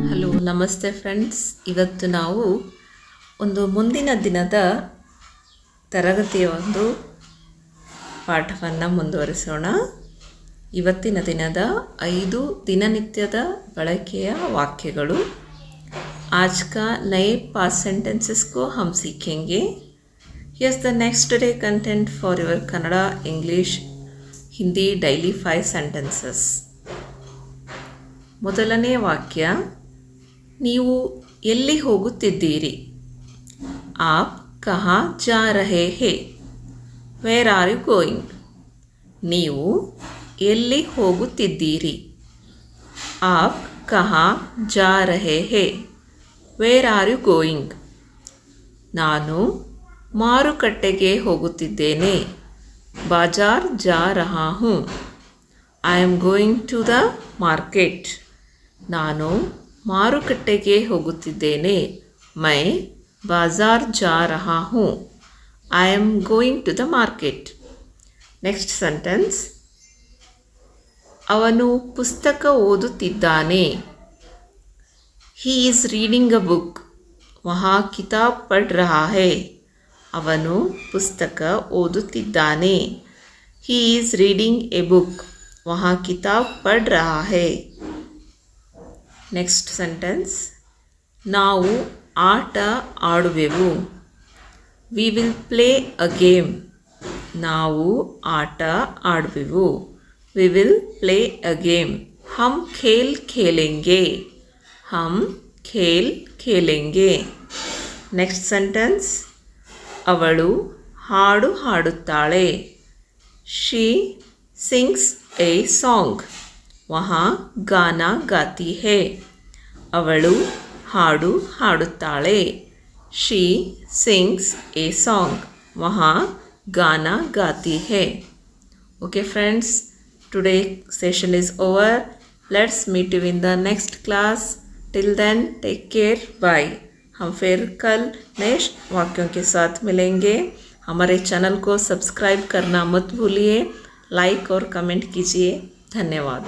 Hello ನಮಸ್ತೆ friends, ಇವತ್ತು ನಾವು ಒಂದು ಮುಂದಿನ ದಿನದ ತರಗತಿಯ ಒಂದು ಪಾಠವನ್ನು ಮುಂದುವರಿಸೋಣ. ಇವತ್ತಿನ ದಿನದ 5 ದಿನನಿತ್ಯದ ಬಳಕೆಯ ವಾಕ್ಯಗಳು. आज का नए पास्ट सेंटेंसेस को हम सीखेंगे. Here's the next day content for your Kannada, English, Hindi daily 5 sentences. ಮೊದಲನೇ ವಾಕ್ಯ, ನೀವು ಎಲ್ಲಿ ಹೋಗುತ್ತಿದ್ದೀರಿ? आप कहाँ जा रहे हैं? Where are you going? ನೀವು ಎಲ್ಲಿ ಹೋಗುತ್ತಿದ್ದೀರಿ? आप कहाँ जा रहे हैं? Where are you going? ನಾನು ಮಾರುಕಟ್ಟೆಗೆ ಹೋಗುತ್ತಿದ್ದೇನೆ. ಬಾಜಾರ್ ಜಾ ರಹಾ ಹೂಂ. I am going to the market. ನಾನು ಮಾರುಕಟ್ಟೆಗೆ ಹೋಗುತ್ತಿದ್ದೇನೆ. ಮೈ ಬಾಜಾರ್ ಜಾ ರಹಾ ಹೂಂ. I am going to the market. Next sentence, ಅವನು ಪುಸ್ತಕ ಓದುತ್ತಿದ್ದಾನೆ. He is reading a book. वहाँ किताब पढ़ रहा है. ಅವನು ಪುಸ್ತಕ ಓದುತ್ತಿದ್ದಾನೆ. He is reading a book. वहाँ किताब पढ़ रहा है. ನೆಕ್ಸ್ಟ್ ಸೆಂಟೆನ್ಸ್, ನಾವು ಆಟ ಆಡುವೆವು. We will play a game. ನಾವು ಆಟ ಆಡುವೆವು. We will play a game. ಹಮ್ ಖೇಲ್ ಖೇಲೆಂಗೆ. हम खेल खेलेंगे. ನೆಕ್ಸ್ಟ್ ಸೆಂಟೆನ್ಸ್, ಅವಳು ಹಾಡು ಹಾಡುತ್ತಾಳೆ. She sings a song. ವಹಾ ಗಾನಾ ಗಾತಿ ಹೇ. ಅವಳು ಹಾಡು ಹಾಡುತ್ತಾಳೆ. She sings a song. ವಹಾ ಗಾನಾ ಗಾತಿ ಹೇ. Okay friends, today session is over. Let's meet you in the next class. Till then take care, bye. हम फिर कल नए वाक्यों के साथ मिलेंगे. हमारे चैनल को सब्सक्राइब करना मत भूलिए. लाइक और कमेंट कीजिए. धन्यवाद.